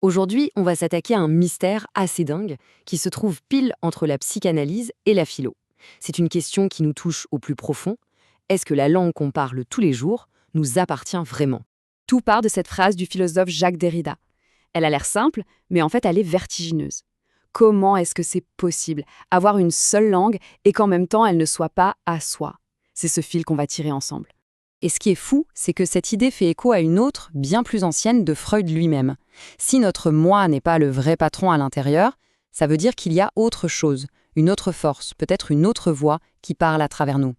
Aujourd'hui, on va s'attaquer à un mystère assez dingue qui se trouve pile entre la psychanalyse et la philo. C'est une question qui nous touche au plus profond. Est-ce que la langue qu'on parle tous les jours nous appartient vraiment? Tout part de cette phrase du philosophe Jacques Derrida. Elle a l'air simple, mais en fait elle est vertigineuse. Comment est-ce que c'est possible, avoir une seule langue et qu'en même temps elle ne soit pas à soi? C'est ce fil qu'on va tirer ensemble. Et ce qui est fou, c'est que cette idée fait écho à une autre, bien plus ancienne, de Freud lui-même. Si notre moi n'est pas le vrai patron à l'intérieur, ça veut dire qu'il y a autre chose, une autre force, peut-être une autre voix qui parle à travers nous.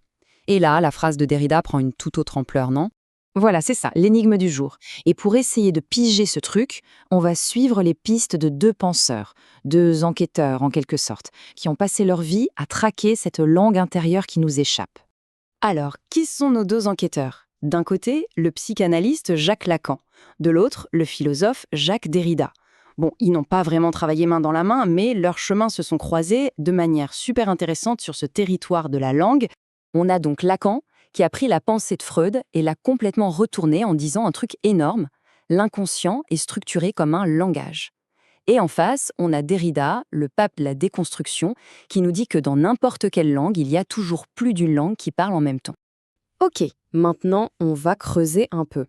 Et là, la phrase de Derrida prend une toute autre ampleur, non? Voilà, c'est ça, l'énigme du jour. Et pour essayer de piger ce truc, on va suivre les pistes de deux penseurs, deux enquêteurs en quelque sorte, qui ont passé leur vie à traquer cette langue intérieure qui nous échappe. Alors, qui sont nos deux enquêteurs? D'un côté, le psychanalyste Jacques Lacan, de l'autre, le philosophe Jacques Derrida. Bon, ils n'ont pas vraiment travaillé main dans la main, mais leurs chemins se sont croisés de manière super intéressante sur ce territoire de la langue. On a donc Lacan qui a pris la pensée de Freud et l'a complètement retournée en disant un truc énorme: l'inconscient est structuré comme un langage. Et en face, on a Derrida, le pape de la déconstruction, qui nous dit que dans n'importe quelle langue, il y a toujours plus d'une langue qui parle en même temps. Ok, maintenant on va creuser un peu.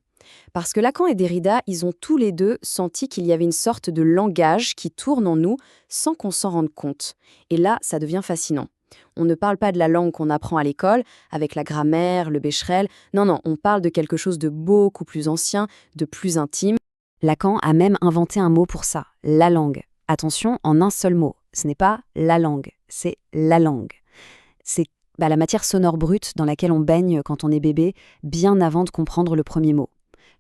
Parce que Lacan et Derrida, ils ont tous les deux senti qu'il y avait une sorte de langage qui tourne en nous sans qu'on s'en rende compte. Et là, ça devient fascinant. On ne parle pas de la langue qu'on apprend à l'école, avec la grammaire, le bécherel. Non, non, on parle de quelque chose de beaucoup plus ancien, de plus intime. Lacan a même inventé un mot pour ça, la langue. Attention, en un seul mot. Ce n'est pas la langue, c'est la langue. C'est la matière sonore brute dans laquelle on baigne quand on est bébé, bien avant de comprendre le premier mot.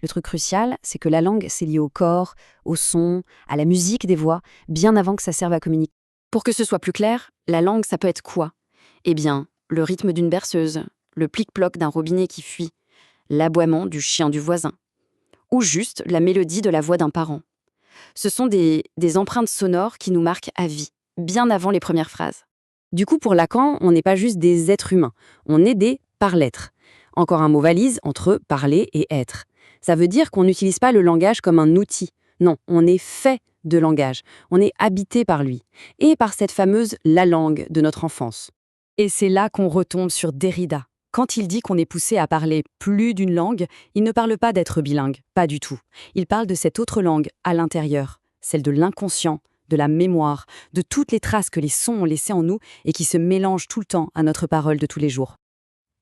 Le truc crucial, c'est que la langue, c'est lié au corps, au son, à la musique des voix, bien avant que ça serve à communiquer. Pour que ce soit plus clair, la langue, ça peut être quoi? Eh bien, le rythme d'une berceuse, le plic-ploc d'un robinet qui fuit, l'aboiement du chien du voisin, ou juste la mélodie de la voix d'un parent. Ce sont des empreintes sonores qui nous marquent à vie, bien avant les premières phrases. Du coup, pour Lacan, on n'est pas juste des êtres humains, on est des par-l'être. Encore un mot valise entre parler et être. Ça veut dire qu'on n'utilise pas le langage comme un outil. Non, on est fait de langage, on est habité par lui, et par cette fameuse la langue de notre enfance. Et c'est là qu'on retombe sur Derrida. Quand il dit qu'on est poussé à parler plus d'une langue, il ne parle pas d'être bilingue, pas du tout. Il parle de cette autre langue à l'intérieur, celle de l'inconscient, de la mémoire, de toutes les traces que les sons ont laissées en nous et qui se mélangent tout le temps à notre parole de tous les jours.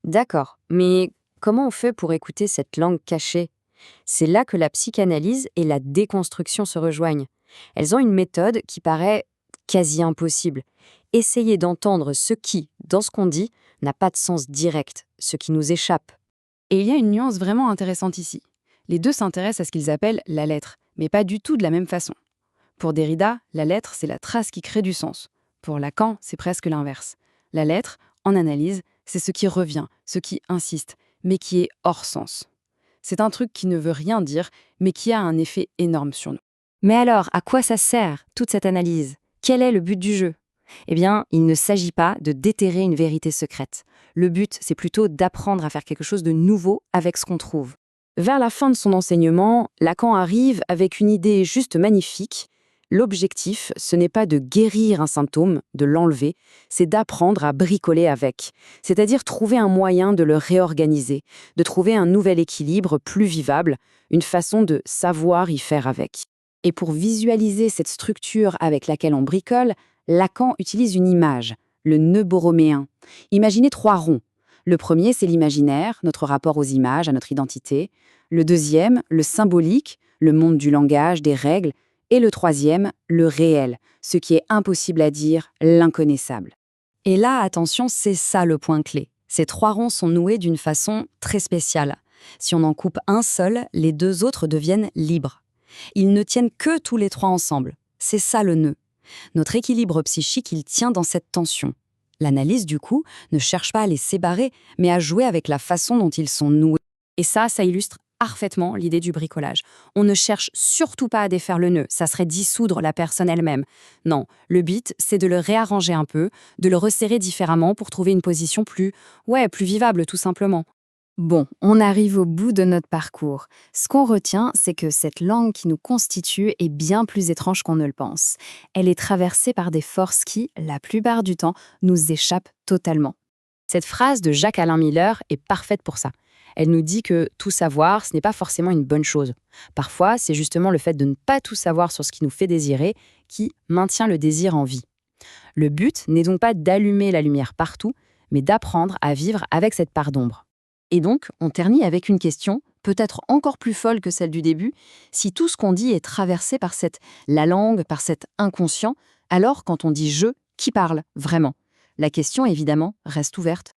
D'accord, mais comment on fait pour écouter cette langue cachée? C'est là que la psychanalyse et la déconstruction se rejoignent. Elles ont une méthode qui paraît quasi impossible. Essayer d'entendre ce qui, dans ce qu'on dit, n'a pas de sens direct, ce qui nous échappe. Et il y a une nuance vraiment intéressante ici. Les deux s'intéressent à ce qu'ils appellent la lettre, mais pas du tout de la même façon. Pour Derrida, la lettre, c'est la trace qui crée du sens. Pour Lacan, c'est presque l'inverse. La lettre, en analyse, c'est ce qui revient, ce qui insiste, mais qui est hors sens. C'est un truc qui ne veut rien dire, mais qui a un effet énorme sur nous. Mais alors, à quoi ça sert, toute cette analyse? Quel est le but du jeu? Eh bien, il ne s'agit pas de déterrer une vérité secrète. Le but, c'est plutôt d'apprendre à faire quelque chose de nouveau avec ce qu'on trouve. Vers la fin de son enseignement, Lacan arrive avec une idée juste magnifique. L'objectif, ce n'est pas de guérir un symptôme, de l'enlever, c'est d'apprendre à bricoler avec, c'est-à-dire trouver un moyen de le réorganiser, de trouver un nouvel équilibre plus vivable, une façon de savoir y faire avec. Et pour visualiser cette structure avec laquelle on bricole, Lacan utilise une image, le nœud borroméen. Imaginez 3 ronds. Le premier, c'est l'imaginaire, notre rapport aux images, à notre identité. Le deuxième, le symbolique, le monde du langage, des règles. Et le troisième, le réel, ce qui est impossible à dire, l'inconnaissable. Et là, attention, c'est ça le point clé. Ces 3 ronds sont noués d'une façon très spéciale. Si on en coupe un seul, les 2 autres deviennent libres. Ils ne tiennent que tous les 3 ensemble. C'est ça le nœud. Notre équilibre psychique, il tient dans cette tension. L'analyse, du coup, ne cherche pas à les séparer, mais à jouer avec la façon dont ils sont noués. Et ça illustre parfaitement l'idée du bricolage. On ne cherche surtout pas à défaire le nœud, ça serait dissoudre la personne elle-même. Non, le but, c'est de le réarranger un peu, de le resserrer différemment pour trouver une position plus vivable tout simplement. Bon, on arrive au bout de notre parcours. Ce qu'on retient, c'est que cette langue qui nous constitue est bien plus étrange qu'on ne le pense. Elle est traversée par des forces qui, la plupart du temps, nous échappent totalement. Cette phrase de Jacques-Alain Miller est parfaite pour ça. Elle nous dit que tout savoir, ce n'est pas forcément une bonne chose. Parfois, c'est justement le fait de ne pas tout savoir sur ce qui nous fait désirer qui maintient le désir en vie. Le but n'est donc pas d'allumer la lumière partout, mais d'apprendre à vivre avec cette part d'ombre. Et donc, on ternit avec une question, peut-être encore plus folle que celle du début, si tout ce qu'on dit est traversé par la langue, par cet inconscient, alors quand on dit « je », qui parle vraiment? La question, évidemment, reste ouverte.